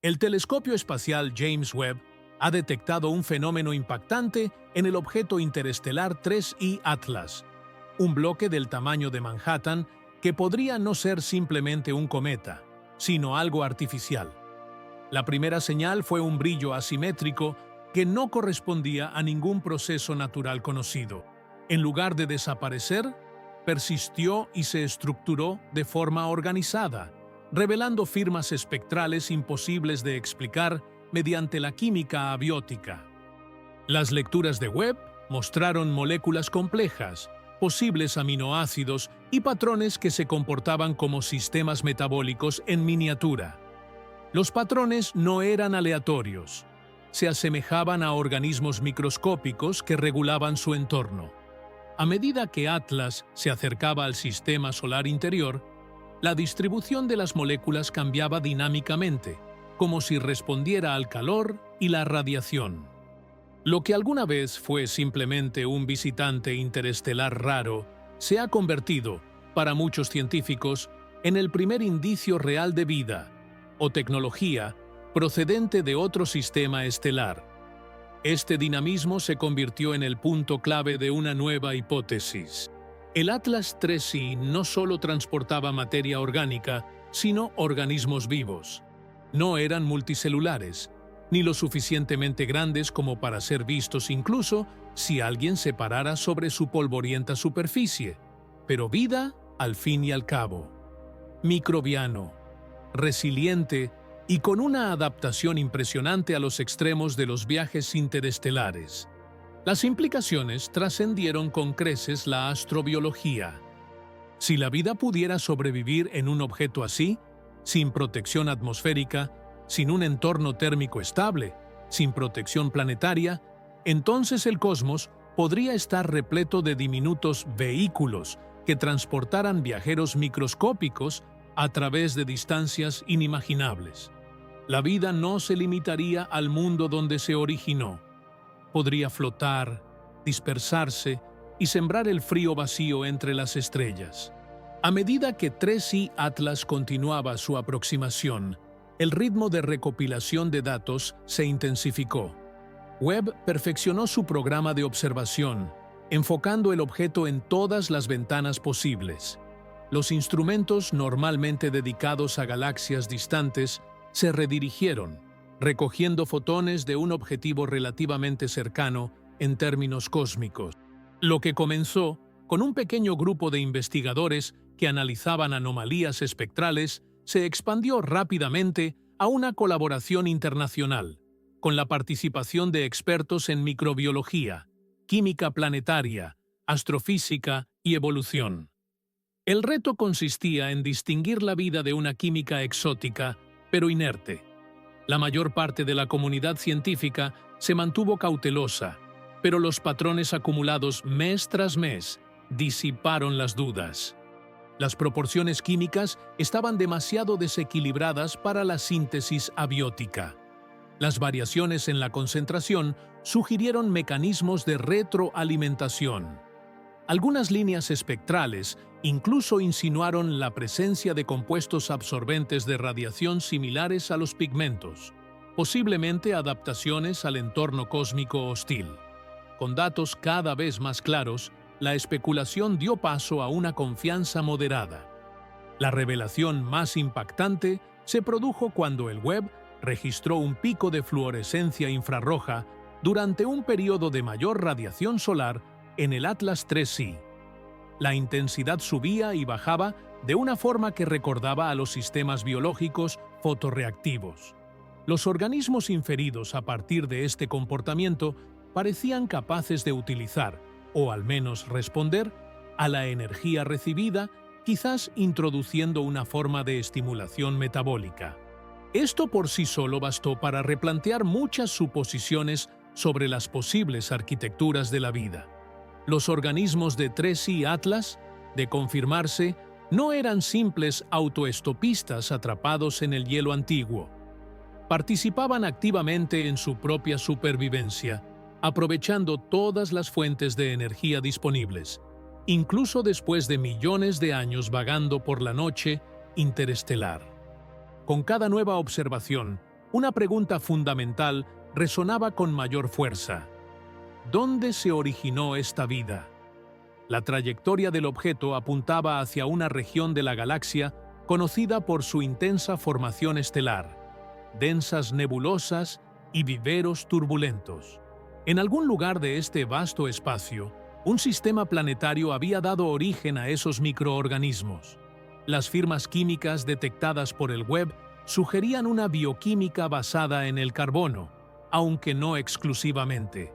El telescopio espacial James Webb ha detectado un fenómeno impactante en el objeto interestelar 3I Atlas, un bloque del tamaño de Manhattan que podría no ser simplemente un cometa, sino algo artificial. La primera señal fue un brillo asimétrico que no correspondía a ningún proceso natural conocido. En lugar de desaparecer, persistió y se estructuró de forma organizada, revelando firmas espectrales imposibles de explicar mediante la química abiótica. Las lecturas de Webb mostraron moléculas complejas, posibles aminoácidos y patrones que se comportaban como sistemas metabólicos en miniatura. Los patrones no eran aleatorios, se asemejaban a organismos microscópicos que regulaban su entorno. A medida que Atlas se acercaba al sistema solar interior, la distribución de las moléculas cambiaba dinámicamente, como si respondiera al calor y la radiación. Lo que alguna vez fue simplemente un visitante interestelar raro, se ha convertido, para muchos científicos, en el primer indicio real de vida o tecnología procedente de otro sistema estelar. Este dinamismo se convirtió en el punto clave de una nueva hipótesis. El Atlas 3I no solo transportaba materia orgánica, sino organismos vivos. No eran multicelulares, ni lo suficientemente grandes como para ser vistos incluso si alguien se parara sobre su polvorienta superficie, pero vida al fin y al cabo. Microbiano, resiliente y con una adaptación impresionante a los extremos de los viajes interestelares. Las implicaciones trascendieron con creces la astrobiología. Si la vida pudiera sobrevivir en un objeto así, sin protección atmosférica, sin un entorno térmico estable, sin protección planetaria, entonces el cosmos podría estar repleto de diminutos vehículos que transportaran viajeros microscópicos a través de distancias inimaginables. La vida no se limitaría al mundo donde se originó. Podría flotar, dispersarse y sembrar el frío vacío entre las estrellas. A medida que 3I Atlas continuaba su aproximación, el ritmo de recopilación de datos se intensificó. Webb perfeccionó su programa de observación, enfocando el objeto en todas las ventanas posibles. Los instrumentos normalmente dedicados a galaxias distantes se redirigieron, recogiendo fotones de un objetivo relativamente cercano en términos cósmicos. Lo que comenzó con un pequeño grupo de investigadores que analizaban anomalías espectrales se expandió rápidamente a una colaboración internacional, con la participación de expertos en microbiología, química planetaria, astrofísica y evolución. El reto consistía en distinguir la vida de una química exótica, pero inerte. La mayor parte de la comunidad científica se mantuvo cautelosa, pero los patrones acumulados mes tras mes disiparon las dudas. Las proporciones químicas estaban demasiado desequilibradas para la síntesis abiótica. Las variaciones en la concentración sugirieron mecanismos de retroalimentación. Algunas líneas espectrales incluso insinuaron la presencia de compuestos absorbentes de radiación similares a los pigmentos, posiblemente adaptaciones al entorno cósmico hostil. Con datos cada vez más claros, la especulación dio paso a una confianza moderada. La revelación más impactante se produjo cuando el Webb registró un pico de fluorescencia infrarroja durante un periodo de mayor radiación solar en el Atlas 3I. La intensidad subía y bajaba de una forma que recordaba a los sistemas biológicos fotorreactivos. Los organismos inferidos a partir de este comportamiento parecían capaces de utilizar, o al menos responder, a la energía recibida, quizás introduciendo una forma de estimulación metabólica. Esto por sí solo bastó para replantear muchas suposiciones sobre las posibles arquitecturas de la vida. Los organismos de 3I Atlas, de confirmarse, no eran simples autoestopistas atrapados en el hielo antiguo. Participaban activamente en su propia supervivencia, aprovechando todas las fuentes de energía disponibles, incluso después de millones de años vagando por la noche interestelar. Con cada nueva observación, una pregunta fundamental resonaba con mayor fuerza. ¿Dónde se originó esta vida? La trayectoria del objeto apuntaba hacia una región de la galaxia conocida por su intensa formación estelar, densas nebulosas y viveros turbulentos. En algún lugar de este vasto espacio, un sistema planetario había dado origen a esos microorganismos. Las firmas químicas detectadas por el Webb sugerían una bioquímica basada en el carbono, aunque no exclusivamente.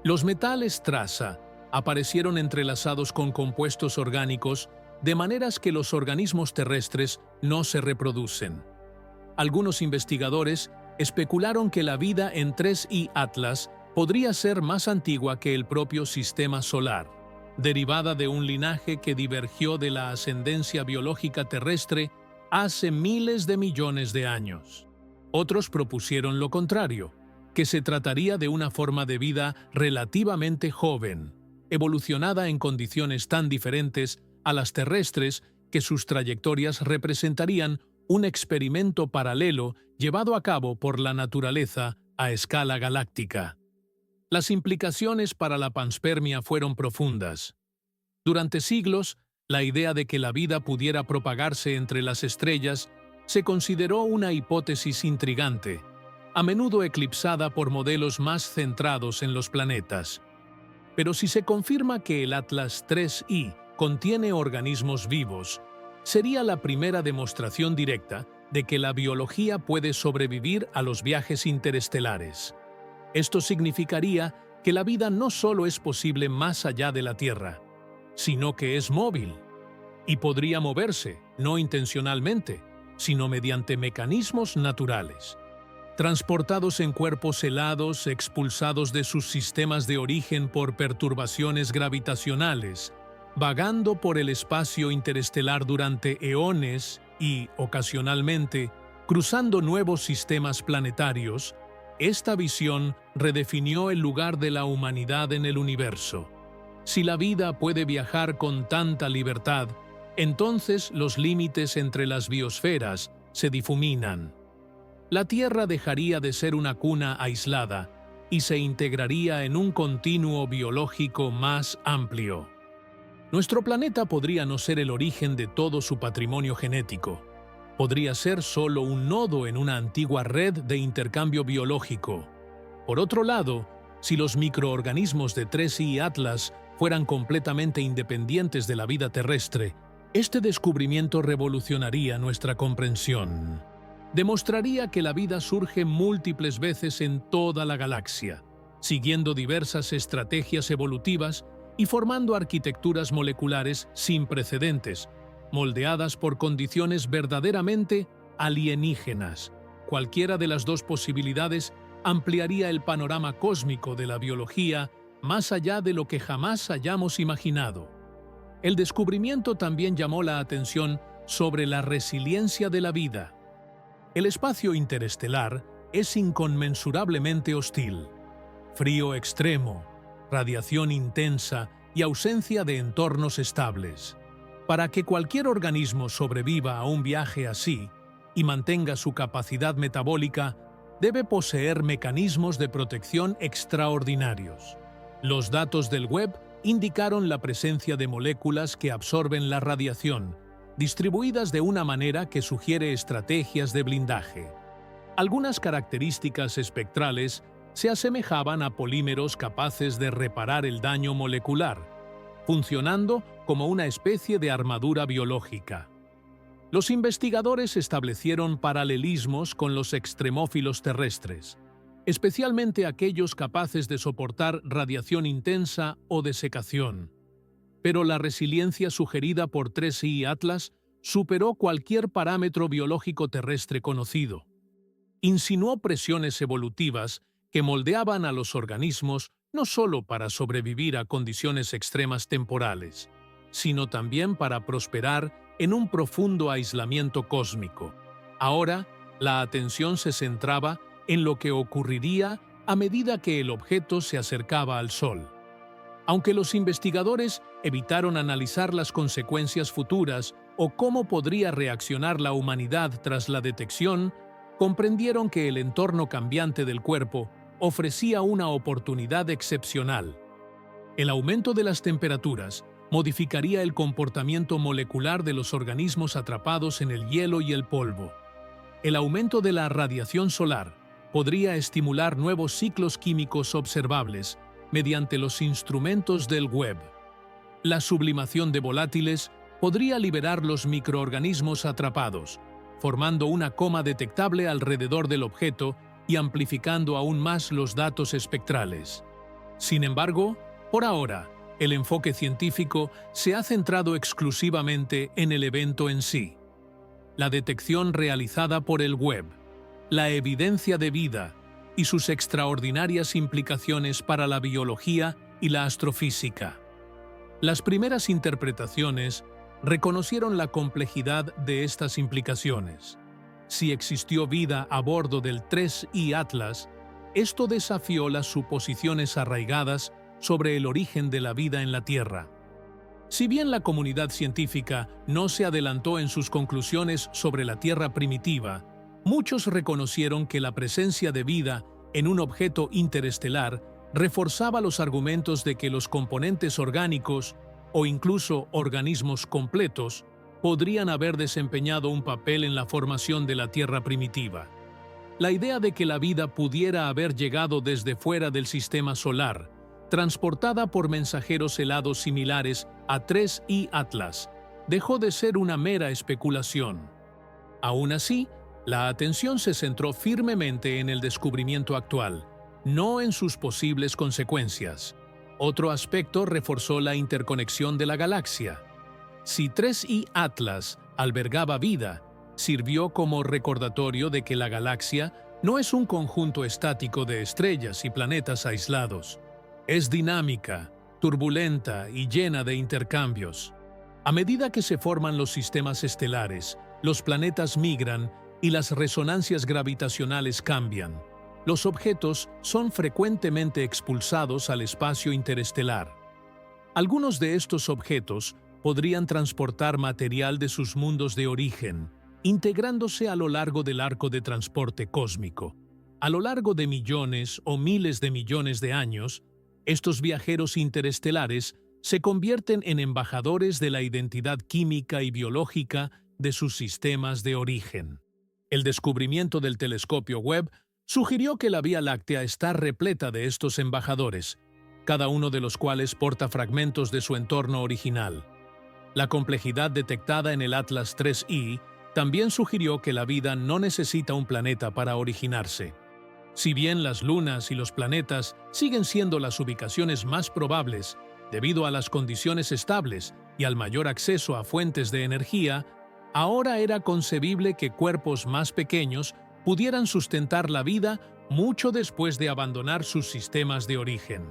Los metales traza aparecieron entrelazados con compuestos orgánicos de maneras que los organismos terrestres no se reproducen. Algunos investigadores especularon que la vida en 3I Atlas podría ser más antigua que el propio sistema solar, derivada de un linaje que divergió de la ascendencia biológica terrestre hace miles de millones de años. Otros propusieron lo contrario, que se trataría de una forma de vida relativamente joven, evolucionada en condiciones tan diferentes a las terrestres que sus trayectorias representarían un experimento paralelo llevado a cabo por la naturaleza a escala galáctica. Las implicaciones para la panspermia fueron profundas. Durante siglos, la idea de que la vida pudiera propagarse entre las estrellas se consideró una hipótesis intrigante, a menudo eclipsada por modelos más centrados en los planetas. Pero si se confirma que el Atlas 3I contiene organismos vivos, sería la primera demostración directa de que la biología puede sobrevivir a los viajes interestelares. Esto significaría que la vida no solo es posible más allá de la Tierra, sino que es móvil y podría moverse, no intencionalmente, sino mediante mecanismos naturales. Transportados en cuerpos helados, expulsados de sus sistemas de origen por perturbaciones gravitacionales, vagando por el espacio interestelar durante eones y, ocasionalmente, cruzando nuevos sistemas planetarios, esta visión redefinió el lugar de la humanidad en el universo. Si la vida puede viajar con tanta libertad, entonces los límites entre las biosferas se difuminan. La Tierra dejaría de ser una cuna aislada y se integraría en un continuo biológico más amplio. Nuestro planeta podría no ser el origen de todo su patrimonio genético. Podría ser solo un nodo en una antigua red de intercambio biológico. Por otro lado, si los microorganismos de 3I Atlas fueran completamente independientes de la vida terrestre, este descubrimiento revolucionaría nuestra comprensión. Demostraría que la vida surge múltiples veces en toda la galaxia, siguiendo diversas estrategias evolutivas y formando arquitecturas moleculares sin precedentes, moldeadas por condiciones verdaderamente alienígenas. Cualquiera de las dos posibilidades ampliaría el panorama cósmico de la biología más allá de lo que jamás hayamos imaginado. El descubrimiento también llamó la atención sobre la resiliencia de la vida. El espacio interestelar es inconmensurablemente hostil. Frío extremo, radiación intensa y ausencia de entornos estables. Para que cualquier organismo sobreviva a un viaje así y mantenga su capacidad metabólica, debe poseer mecanismos de protección extraordinarios. Los datos del Webb indicaron la presencia de moléculas que absorben la radiación, distribuidas de una manera que sugiere estrategias de blindaje. Algunas características espectrales se asemejaban a polímeros capaces de reparar el daño molecular, funcionando como una especie de armadura biológica. Los investigadores establecieron paralelismos con los extremófilos terrestres, especialmente aquellos capaces de soportar radiación intensa o desecación. Pero la resiliencia sugerida por 3I Atlas superó cualquier parámetro biológico terrestre conocido. Insinuó presiones evolutivas que moldeaban a los organismos no solo para sobrevivir a condiciones extremas temporales, sino también para prosperar en un profundo aislamiento cósmico. Ahora, la atención se centraba en lo que ocurriría a medida que el objeto se acercaba al Sol. Aunque los investigadores evitaron analizar las consecuencias futuras o cómo podría reaccionar la humanidad tras la detección, comprendieron que el entorno cambiante del cuerpo ofrecía una oportunidad excepcional. El aumento de las temperaturas modificaría el comportamiento molecular de los organismos atrapados en el hielo y el polvo. El aumento de la radiación solar podría estimular nuevos ciclos químicos observables mediante los instrumentos del Webb. La sublimación de volátiles podría liberar los microorganismos atrapados, formando una coma detectable alrededor del objeto y amplificando aún más los datos espectrales. Sin embargo, por ahora, el enfoque científico se ha centrado exclusivamente en el evento en sí. La detección realizada por el Webb, la evidencia de vida y sus extraordinarias implicaciones para la biología y la astrofísica. Las primeras interpretaciones reconocieron la complejidad de estas implicaciones. Si existió vida a bordo del 3I Atlas, esto desafió las suposiciones arraigadas sobre el origen de la vida en la Tierra. Si bien la comunidad científica no se adelantó en sus conclusiones sobre la Tierra primitiva, muchos reconocieron que la presencia de vida en un objeto interestelar reforzaba los argumentos de que los componentes orgánicos, o incluso organismos completos, podrían haber desempeñado un papel en la formación de la Tierra primitiva. La idea de que la vida pudiera haber llegado desde fuera del sistema solar, transportada por mensajeros helados similares a 3I Atlas, dejó de ser una mera especulación. Aún así, la atención se centró firmemente en el descubrimiento actual, no en sus posibles consecuencias. Otro aspecto reforzó la interconexión de la galaxia. Si 3I Atlas albergaba vida, sirvió como recordatorio de que la galaxia no es un conjunto estático de estrellas y planetas aislados. Es dinámica, turbulenta y llena de intercambios. A medida que se forman los sistemas estelares, los planetas migran y las resonancias gravitacionales cambian. Los objetos son frecuentemente expulsados al espacio interestelar. Algunos de estos objetos podrían transportar material de sus mundos de origen, integrándose a lo largo del arco de transporte cósmico. A lo largo de millones o miles de millones de años, estos viajeros interestelares se convierten en embajadores de la identidad química y biológica de sus sistemas de origen. El descubrimiento del telescopio Webb sugirió que la Vía Láctea está repleta de estos embajadores, cada uno de los cuales porta fragmentos de su entorno original. La complejidad detectada en el Atlas 3I también sugirió que la vida no necesita un planeta para originarse. Si bien las lunas y los planetas siguen siendo las ubicaciones más probables debido a las condiciones estables y al mayor acceso a fuentes de energía, ahora era concebible que cuerpos más pequeños pudieran sustentar la vida mucho después de abandonar sus sistemas de origen.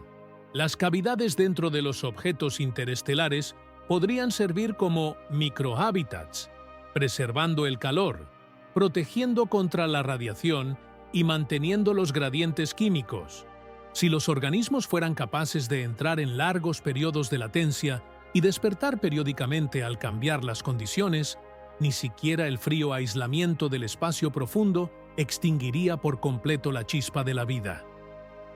Las cavidades dentro de los objetos interestelares podrían servir como microhábitats, preservando el calor, protegiendo contra la radiación y manteniendo los gradientes químicos. Si los organismos fueran capaces de entrar en largos periodos de latencia y despertar periódicamente al cambiar las condiciones, ni siquiera el frío aislamiento del espacio profundo extinguiría por completo la chispa de la vida.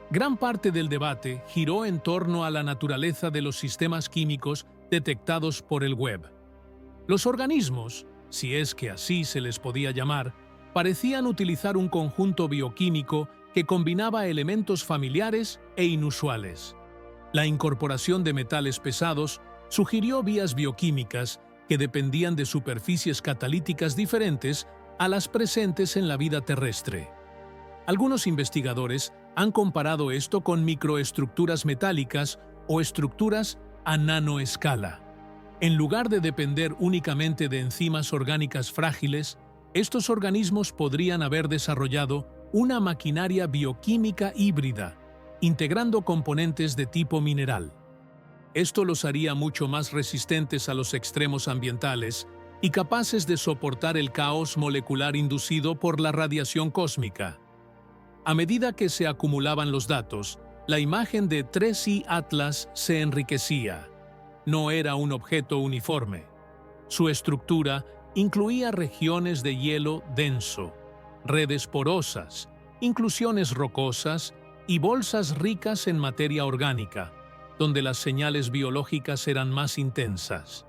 Gran parte del debate giró en torno a la naturaleza de los sistemas químicos detectados por el Webb. Los organismos, si es que así se les podía llamar, parecían utilizar un conjunto bioquímico que combinaba elementos familiares e inusuales. La incorporación de metales pesados sugirió vías bioquímicas que dependían de superficies catalíticas diferentes a las presentes en la vida terrestre. Algunos investigadores han comparado esto con microestructuras metálicas o estructuras a nanoescala. En lugar de depender únicamente de enzimas orgánicas frágiles, estos organismos podrían haber desarrollado una maquinaria bioquímica híbrida, integrando componentes de tipo mineral. Esto los haría mucho más resistentes a los extremos ambientales y capaces de soportar el caos molecular inducido por la radiación cósmica. A medida que se acumulaban los datos, la imagen de 3I Atlas se enriquecía. No era un objeto uniforme. Su estructura incluía regiones de hielo denso, redes porosas, inclusiones rocosas y bolsas ricas en materia orgánica, donde las señales biológicas eran más intensas.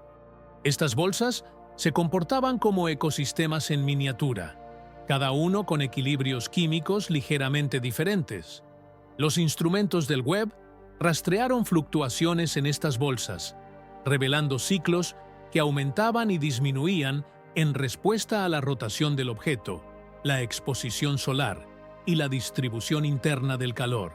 Estas bolsas se comportaban como ecosistemas en miniatura, cada uno con equilibrios químicos ligeramente diferentes. Los instrumentos del Webb rastrearon fluctuaciones en estas bolsas, revelando ciclos que aumentaban y disminuían en respuesta a la rotación del objeto, la exposición solar y la distribución interna del calor.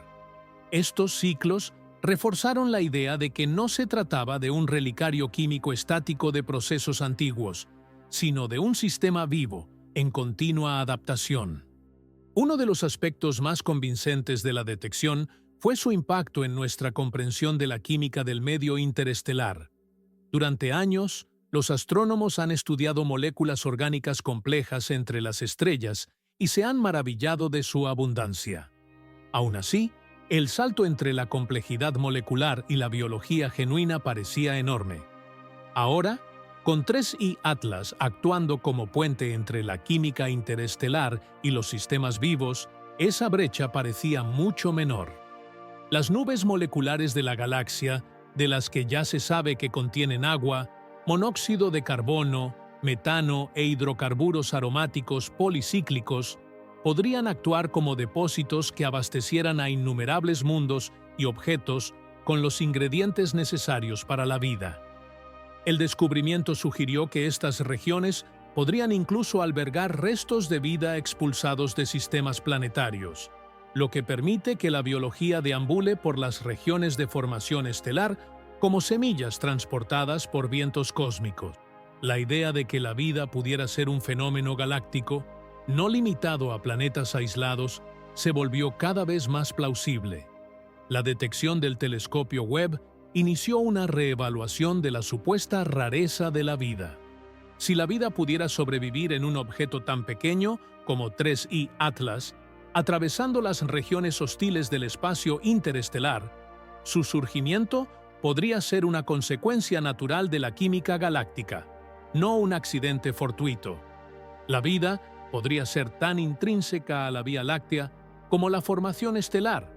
Estos ciclos reforzaron la idea de que no se trataba de un relicario químico estático de procesos antiguos, sino de un sistema vivo, en continua adaptación. Uno de los aspectos más convincentes de la detección fue su impacto en nuestra comprensión de la química del medio interestelar. Durante años, los astrónomos han estudiado moléculas orgánicas complejas entre las estrellas y se han maravillado de su abundancia. Aún así, el salto entre la complejidad molecular y la biología genuina parecía enorme. Ahora, con 3I Atlas actuando como puente entre la química interestelar y los sistemas vivos, esa brecha parecía mucho menor. Las nubes moleculares de la galaxia, de las que ya se sabe que contienen agua, monóxido de carbono, metano e hidrocarburos aromáticos policíclicos, podrían actuar como depósitos que abastecieran a innumerables mundos y objetos con los ingredientes necesarios para la vida. El descubrimiento sugirió que estas regiones podrían incluso albergar restos de vida expulsados de sistemas planetarios, lo que permite que la biología deambule por las regiones de formación estelar como semillas transportadas por vientos cósmicos. La idea de que la vida pudiera ser un fenómeno galáctico, no limitado a planetas aislados, se volvió cada vez más plausible. La detección del telescopio Webb inició una reevaluación de la supuesta rareza de la vida. Si la vida pudiera sobrevivir en un objeto tan pequeño como 3I Atlas, atravesando las regiones hostiles del espacio interestelar, su surgimiento podría ser una consecuencia natural de la química galáctica, no un accidente fortuito. La vida podría ser tan intrínseca a la Vía Láctea como la formación estelar,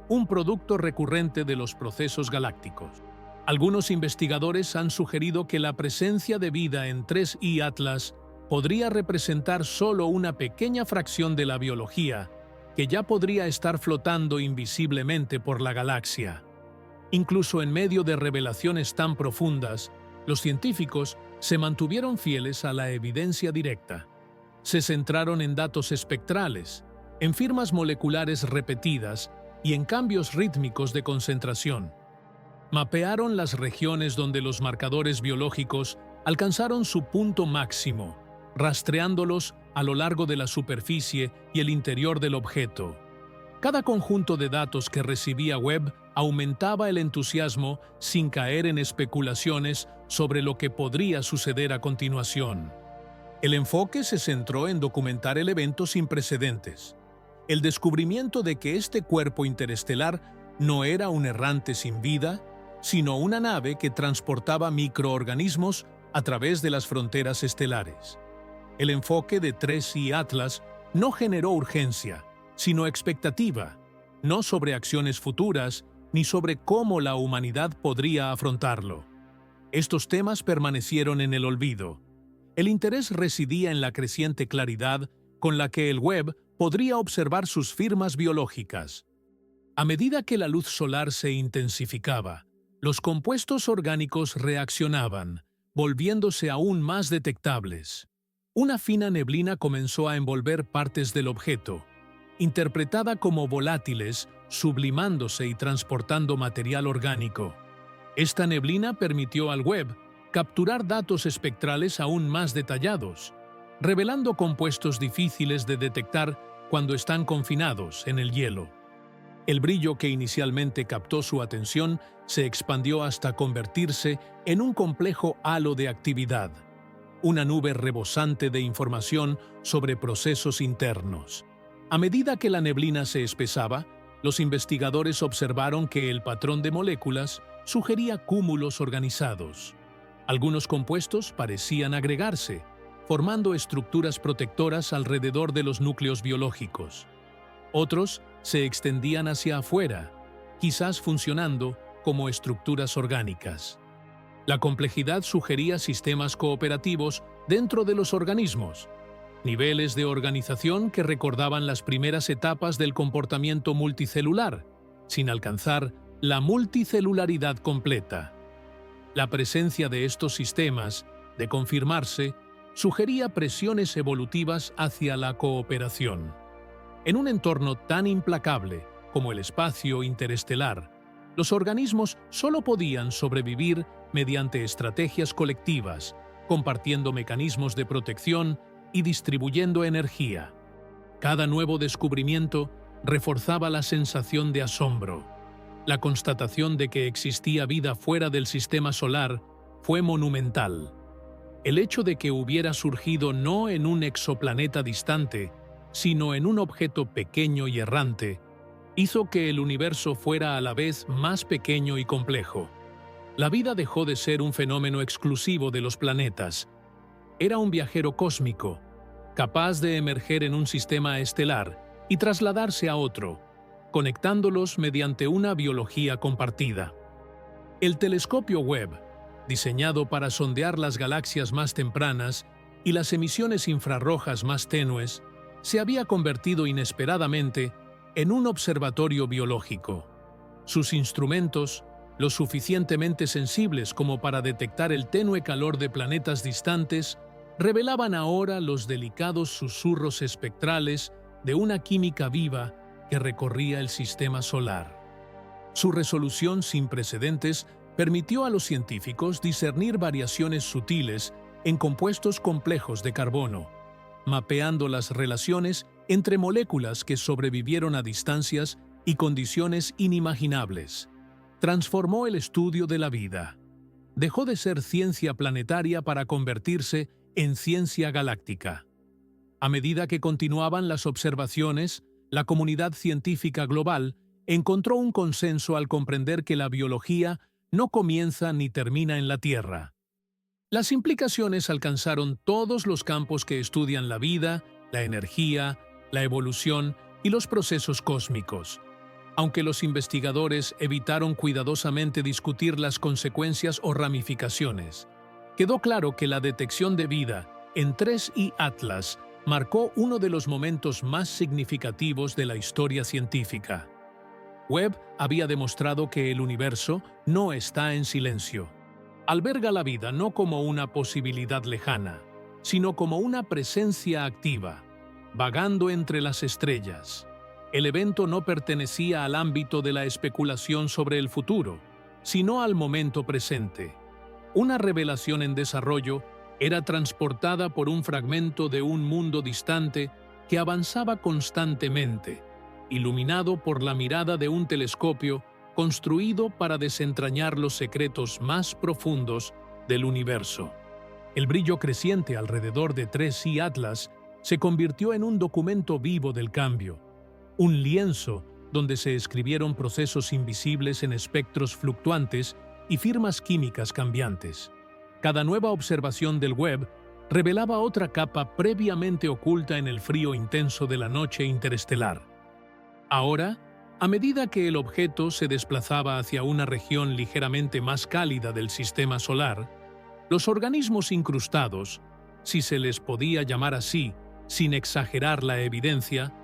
un producto recurrente de los procesos galácticos. Algunos investigadores han sugerido que la presencia de vida en 3I Atlas podría representar solo una pequeña fracción de la biología que ya podría estar flotando invisiblemente por la galaxia. Incluso en medio de revelaciones tan profundas, los científicos se mantuvieron fieles a la evidencia directa. Se centraron en datos espectrales, en firmas moleculares repetidas y en cambios rítmicos de concentración. Mapearon las regiones donde los marcadores biológicos alcanzaron su punto máximo, rastreándolos a lo largo de la superficie y el interior del objeto. Cada conjunto de datos que recibía Webb aumentaba el entusiasmo sin caer en especulaciones sobre lo que podría suceder a continuación. El enfoque se centró en documentar el evento sin precedentes, el descubrimiento de que este cuerpo interestelar no era un errante sin vida, sino una nave que transportaba microorganismos a través de las fronteras estelares. El enfoque de 3I Atlas no generó urgencia, sino expectativa, no sobre acciones futuras ni sobre cómo la humanidad podría afrontarlo. Estos temas permanecieron en el olvido. El interés residía en la creciente claridad con la que el Webb podría observar sus firmas biológicas. A medida que la luz solar se intensificaba, los compuestos orgánicos reaccionaban, volviéndose aún más detectables. Una fina neblina comenzó a envolver partes del objeto, interpretada como volátiles, sublimándose y transportando material orgánico. Esta neblina permitió al Webb capturar datos espectrales aún más detallados, revelando compuestos difíciles de detectar cuando están confinados en el hielo. El brillo que inicialmente captó su atención se expandió hasta convertirse en un complejo halo de actividad, una nube rebosante de información sobre procesos internos. A medida que la neblina se espesaba, los investigadores observaron que el patrón de moléculas sugería cúmulos organizados. Algunos compuestos parecían agregarse, formando estructuras protectoras alrededor de los núcleos biológicos. Otros se extendían hacia afuera, quizás funcionando como estructuras orgánicas. La complejidad sugería sistemas cooperativos dentro de los organismos, niveles de organización que recordaban las primeras etapas del comportamiento multicelular, sin alcanzar la multicelularidad completa. La presencia de estos sistemas, de confirmarse, sugería presiones evolutivas hacia la cooperación. En un entorno tan implacable como el espacio interestelar, los organismos solo podían sobrevivir mediante estrategias colectivas, compartiendo mecanismos de protección y distribuyendo energía. Cada nuevo descubrimiento reforzaba la sensación de asombro. La constatación de que existía vida fuera del sistema solar fue monumental. El hecho de que hubiera surgido no en un exoplaneta distante, sino en un objeto pequeño y errante, hizo que el universo fuera a la vez más pequeño y complejo. La vida dejó de ser un fenómeno exclusivo de los planetas. Era un viajero cósmico, capaz de emerger en un sistema estelar y trasladarse a otro, conectándolos mediante una biología compartida. El telescopio Webb, diseñado para sondear las galaxias más tempranas y las emisiones infrarrojas más tenues, se había convertido inesperadamente en un observatorio biológico. Sus instrumentos, lo suficientemente sensibles como para detectar el tenue calor de planetas distantes, revelaban ahora los delicados susurros espectrales de una química viva que recorría el sistema solar. Su resolución sin precedentes permitió a los científicos discernir variaciones sutiles en compuestos complejos de carbono, mapeando las relaciones entre moléculas que sobrevivieron a distancias y condiciones inimaginables. Transformó el estudio de la vida. Dejó de ser ciencia planetaria para convertirse en ciencia galáctica. A medida que continuaban las observaciones, la comunidad científica global encontró un consenso al comprender que la biología no comienza ni termina en la Tierra. Las implicaciones alcanzaron todos los campos que estudian la vida, la energía, la evolución y los procesos cósmicos. Aunque los investigadores evitaron cuidadosamente discutir las consecuencias o ramificaciones, quedó claro que la detección de vida en 3I Atlas marcó uno de los momentos más significativos de la historia científica. Webb había demostrado que el universo no está en silencio. Alberga la vida no como una posibilidad lejana, sino como una presencia activa, vagando entre las estrellas. El evento no pertenecía al ámbito de la especulación sobre el futuro, sino al momento presente. Una revelación en desarrollo era transportada por un fragmento de un mundo distante que avanzaba constantemente, iluminado por la mirada de un telescopio construido para desentrañar los secretos más profundos del universo. El brillo creciente alrededor de 3I Atlas se convirtió en un documento vivo del cambio, un lienzo donde se escribieron procesos invisibles en espectros fluctuantes y firmas químicas cambiantes. Cada nueva observación del Webb revelaba otra capa previamente oculta en el frío intenso de la noche interestelar. Ahora, a medida que el objeto se desplazaba hacia una región ligeramente más cálida del sistema solar, los organismos incrustados, si se les podía llamar así, sin exagerar la evidencia,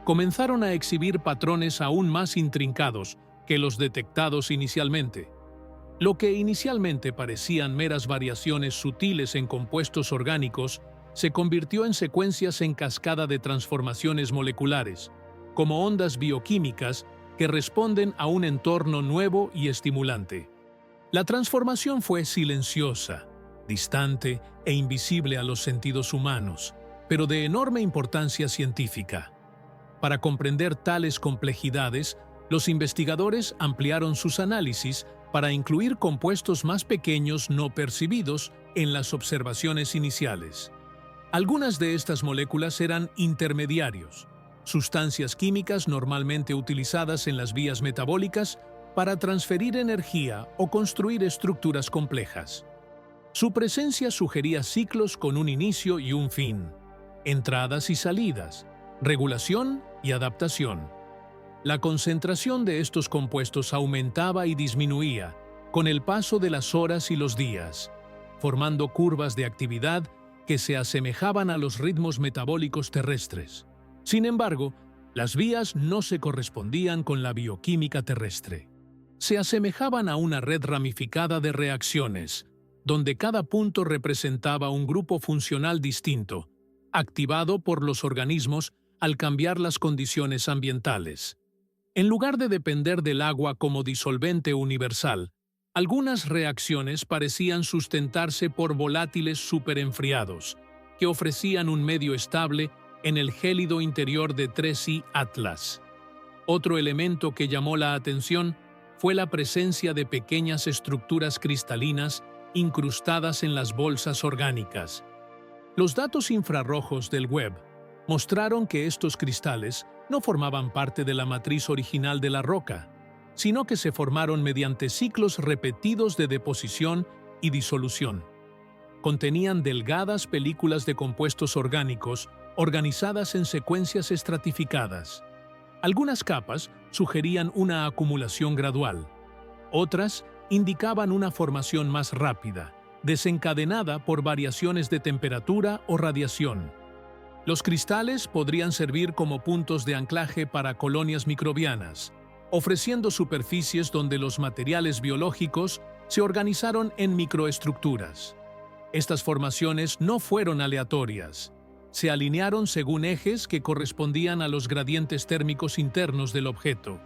comenzaron a exhibir patrones aún más intrincados que los detectados inicialmente. Lo que inicialmente parecían meras variaciones sutiles en compuestos orgánicos se convirtió en secuencias en cascada de transformaciones moleculares, como ondas bioquímicas que responden a un entorno nuevo y estimulante. La transformación fue silenciosa, distante e invisible a los sentidos humanos, pero de enorme importancia científica. Para comprender tales complejidades, los investigadores ampliaron sus análisis para incluir compuestos más pequeños no percibidos en las observaciones iniciales. Algunas de estas moléculas eran intermediarios, sustancias químicas normalmente utilizadas en las vías metabólicas para transferir energía o construir estructuras complejas. Su presencia sugería ciclos con un inicio y un fin, entradas y salidas, regulación y adaptación. La concentración de estos compuestos aumentaba y disminuía con el paso de las horas y los días, formando curvas de actividad que se asemejaban a los ritmos metabólicos terrestres. Sin embargo, las vías no se correspondían con la bioquímica terrestre. Se asemejaban a una red ramificada de reacciones, donde cada punto representaba un grupo funcional distinto, activado por los organismos al cambiar las condiciones ambientales. En lugar de depender del agua como disolvente universal, algunas reacciones parecían sustentarse por volátiles superenfriados, que ofrecían un medio estable en el gélido interior de 3I Atlas. Otro elemento que llamó la atención fue la presencia de pequeñas estructuras cristalinas incrustadas en las bolsas orgánicas. Los datos infrarrojos del Webb mostraron que estos cristales no formaban parte de la matriz original de la roca, sino que se formaron mediante ciclos repetidos de deposición y disolución. Contenían delgadas películas de compuestos orgánicos organizadas en secuencias estratificadas. Algunas capas sugerían una acumulación gradual. Otras indicaban una formación más rápida, desencadenada por variaciones de temperatura o radiación. Los cristales podrían servir como puntos de anclaje para colonias microbianas, ofreciendo superficies donde los materiales biológicos se organizaron en microestructuras. Estas formaciones no fueron aleatorias. Se alinearon según ejes que correspondían a los gradientes térmicos internos del objeto.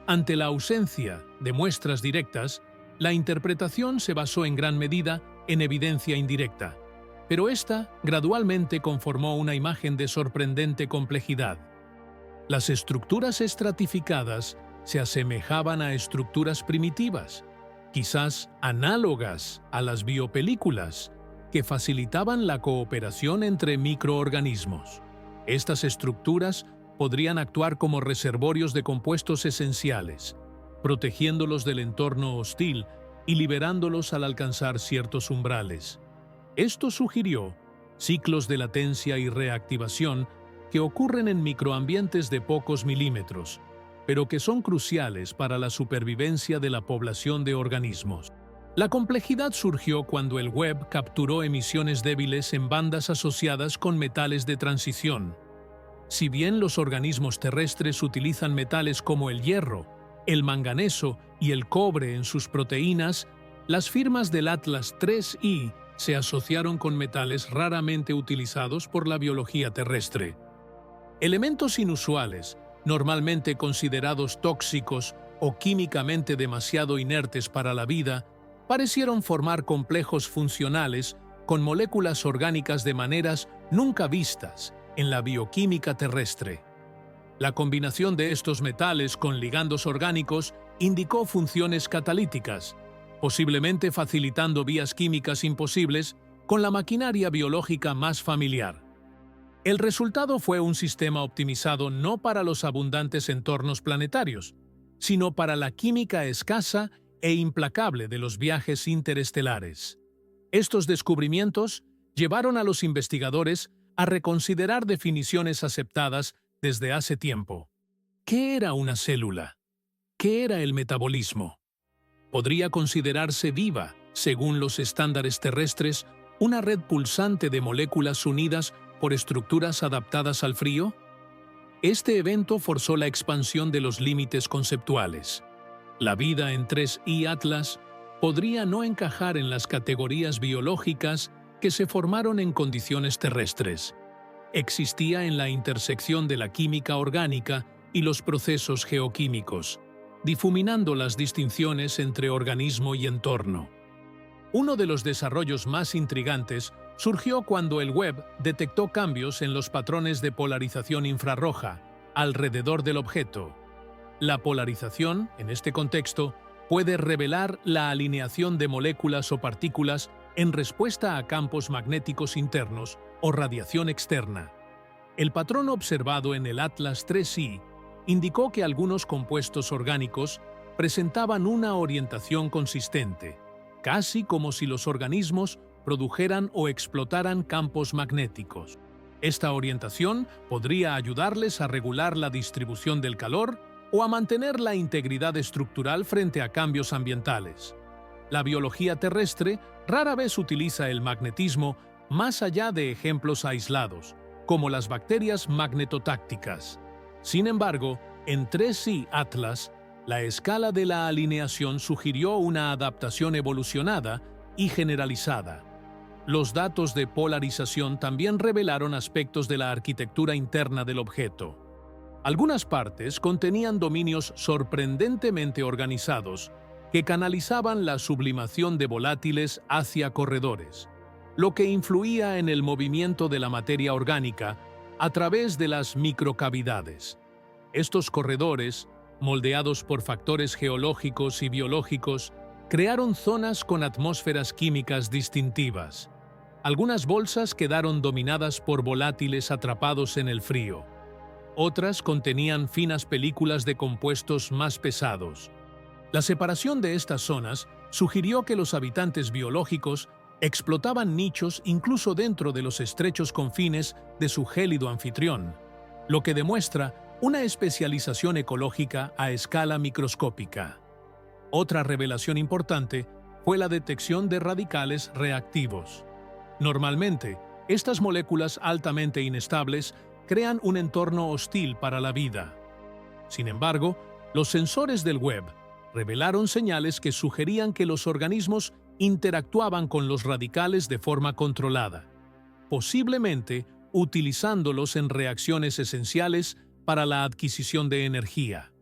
Ante la ausencia de muestras directas, la interpretación se basó en gran medida en evidencia indirecta, pero esta gradualmente conformó una imagen de sorprendente complejidad. Las estructuras estratificadas se asemejaban a estructuras primitivas, quizás análogas a las biopelículas, que facilitaban la cooperación entre microorganismos. Estas estructuras podrían actuar como reservorios de compuestos esenciales, protegiéndolos del entorno hostil y liberándolos al alcanzar ciertos umbrales. Esto sugirió ciclos de latencia y reactivación que ocurren en microambientes de pocos milímetros, pero que son cruciales para la supervivencia de la población de organismos. La complejidad surgió cuando el Webb capturó emisiones débiles en bandas asociadas con metales de transición. Si bien los organismos terrestres utilizan metales como el hierro, el manganeso y el cobre en sus proteínas, las firmas del Atlas 3I se asociaron con metales raramente utilizados por la biología terrestre. Elementos inusuales, normalmente considerados tóxicos o químicamente demasiado inertes para la vida, parecieron formar complejos funcionales con moléculas orgánicas de maneras nunca vistas en la bioquímica terrestre. La combinación de estos metales con ligandos orgánicos indicó funciones catalíticas, posiblemente facilitando vías químicas imposibles con la maquinaria biológica más familiar. El resultado fue un sistema optimizado no para los abundantes entornos planetarios, sino para la química escasa e implacable de los viajes interestelares. Estos descubrimientos llevaron a los investigadores a reconsiderar definiciones aceptadas desde hace tiempo. ¿Qué era una célula? ¿Qué era el metabolismo? ¿Podría considerarse viva, según los estándares terrestres, una red pulsante de moléculas unidas por estructuras adaptadas al frío? Este evento forzó la expansión de los límites conceptuales. La vida en 3I Atlas podría no encajar en las categorías biológicas que se formaron en condiciones terrestres. Existía en la intersección de la química orgánica y los procesos geoquímicos, difuminando las distinciones entre organismo y entorno. Uno de los desarrollos más intrigantes surgió cuando el Webb detectó cambios en los patrones de polarización infrarroja alrededor del objeto. La polarización, en este contexto, puede revelar la alineación de moléculas o partículas en respuesta a campos magnéticos internos o radiación externa. El patrón observado en el Atlas 3I indicó que algunos compuestos orgánicos presentaban una orientación consistente, casi como si los organismos produjeran o explotaran campos magnéticos. Esta orientación podría ayudarles a regular la distribución del calor o a mantener la integridad estructural frente a cambios ambientales. La biología terrestre rara vez utiliza el magnetismo más allá de ejemplos aislados, como las bacterias magnetotácticas. Sin embargo, en 3I Atlas, la escala de la alineación sugirió una adaptación evolucionada y generalizada. Los datos de polarización también revelaron aspectos de la arquitectura interna del objeto. Algunas partes contenían dominios sorprendentemente organizados que canalizaban la sublimación de volátiles hacia corredores, lo que influía en el movimiento de la materia orgánica a través de las microcavidades. Estos corredores, moldeados por factores geológicos y biológicos, crearon zonas con atmósferas químicas distintivas. Algunas bolsas quedaron dominadas por volátiles atrapados en el frío. Otras contenían finas películas de compuestos más pesados. La separación de estas zonas sugirió que los habitantes biológicos explotaban nichos incluso dentro de los estrechos confines de su gélido anfitrión, lo que demuestra una especialización ecológica a escala microscópica. Otra revelación importante fue la detección de radicales reactivos. Normalmente, estas moléculas altamente inestables crean un entorno hostil para la vida. Sin embargo, los sensores del Webb revelaron señales que sugerían que los organismos interactuaban con los radicales de forma controlada, posiblemente utilizándolos en reacciones esenciales para la adquisición de energía.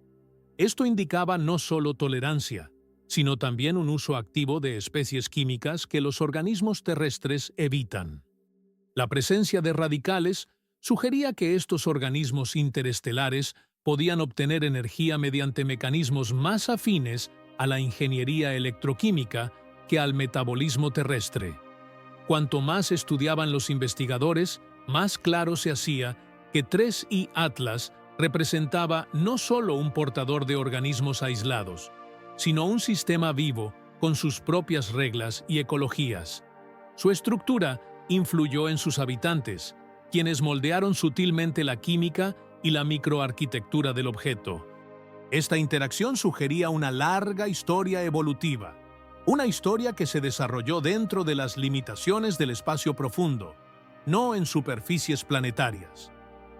Esto indicaba no solo tolerancia, sino también un uso activo de especies químicas que los organismos terrestres evitan. La presencia de radicales sugería que estos organismos interestelares podían obtener energía mediante mecanismos más afines a la ingeniería electroquímica que al metabolismo terrestre. Cuanto más estudiaban los investigadores, más claro se hacía que 3I Atlas representaba no solo un portador de organismos aislados, sino un sistema vivo con sus propias reglas y ecologías. Su estructura influyó en sus habitantes, quienes moldearon sutilmente la química y la microarquitectura del objeto. Esta interacción sugería una larga historia evolutiva, una historia que se desarrolló dentro de las limitaciones del espacio profundo, no en superficies planetarias.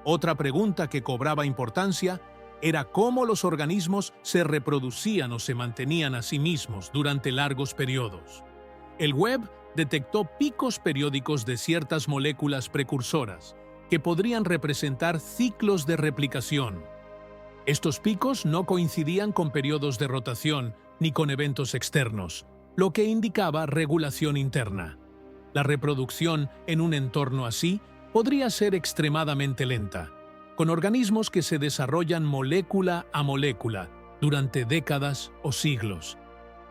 Otra pregunta que cobraba importancia era cómo los organismos se reproducían o se mantenían a sí mismos durante largos periodos. El Webb detectó picos periódicos de ciertas moléculas precursoras que podrían representar ciclos de replicación. Estos picos no coincidían con periodos de rotación ni con eventos externos, lo que indicaba regulación interna. La reproducción en un entorno así podría ser extremadamente lenta, con organismos que se desarrollan molécula a molécula durante décadas o siglos.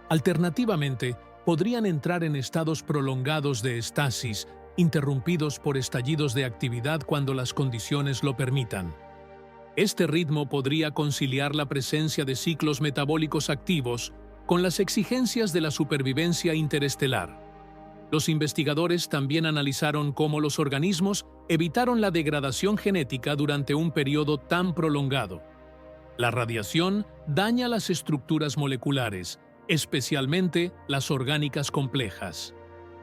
Alternativamente, podrían entrar en estados prolongados de estasis, interrumpidos por estallidos de actividad cuando las condiciones lo permitan. Este ritmo podría conciliar la presencia de ciclos metabólicos activos con las exigencias de la supervivencia interestelar. Los investigadores también analizaron cómo los organismos evitaron la degradación genética durante un periodo tan prolongado. La radiación daña las estructuras moleculares, especialmente las orgánicas complejas.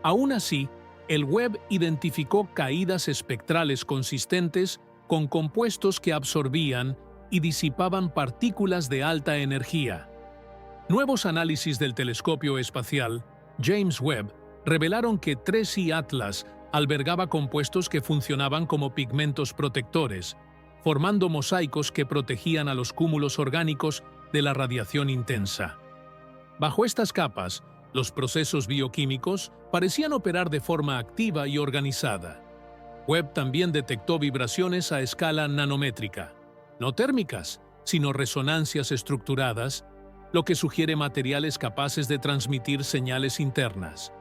Aún así, el Webb identificó caídas espectrales consistentes con compuestos que absorbían y disipaban partículas de alta energía. Nuevos análisis del telescopio espacial James Webb revelaron que 3I Atlas albergaba compuestos que funcionaban como pigmentos protectores, formando mosaicos que protegían a los cúmulos orgánicos de la radiación intensa. Bajo estas capas, los procesos bioquímicos parecían operar de forma activa y organizada. Webb también detectó vibraciones a escala nanométrica, no térmicas, sino resonancias estructuradas, lo que sugiere materiales capaces de transmitir señales internas.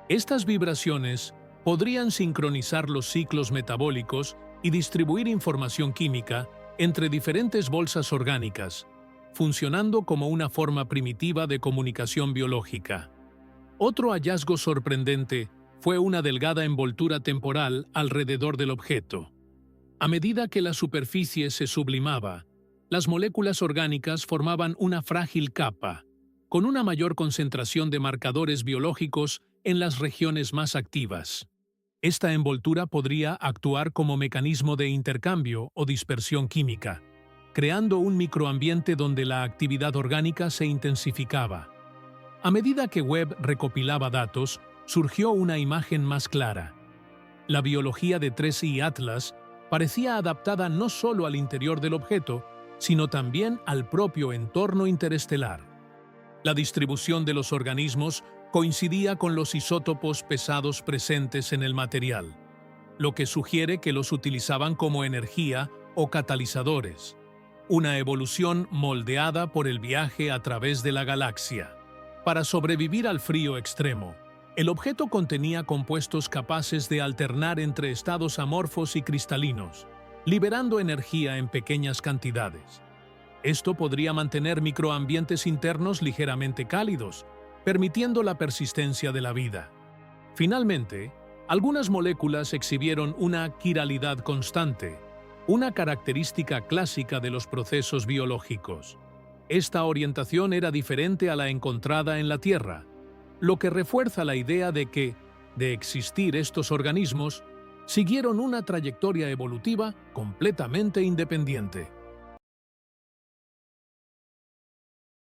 Estas vibraciones podrían sincronizar los ciclos metabólicos y distribuir información química entre diferentes bolsas orgánicas, funcionando como una forma primitiva de comunicación biológica. Otro hallazgo sorprendente fue una delgada envoltura temporal alrededor del objeto. A medida que la superficie se sublimaba, las moléculas orgánicas formaban una frágil capa, con una mayor concentración de marcadores biológicos en las regiones más activas. Esta envoltura podría actuar como mecanismo de intercambio o dispersión química, creando un microambiente donde la actividad orgánica se intensificaba. A medida que Webb recopilaba datos, surgió una imagen más clara. La biología de 3I Atlas parecía adaptada no solo al interior del objeto, sino también al propio entorno interestelar. La distribución de los organismos coincidía con los isótopos pesados presentes en el material, lo que sugiere que los utilizaban como energía o catalizadores, una evolución moldeada por el viaje a través de la galaxia. Para sobrevivir al frío extremo, el objeto contenía compuestos capaces de alternar entre estados amorfos y cristalinos, liberando energía en pequeñas cantidades. Esto podría mantener microambientes internos ligeramente cálidos, permitiendo la persistencia de la vida. Finalmente, algunas moléculas exhibieron una quiralidad constante, una característica clásica de los procesos biológicos. Esta orientación era diferente a la encontrada en la Tierra, lo que refuerza la idea de que, de existir estos organismos, siguieron una trayectoria evolutiva completamente independiente.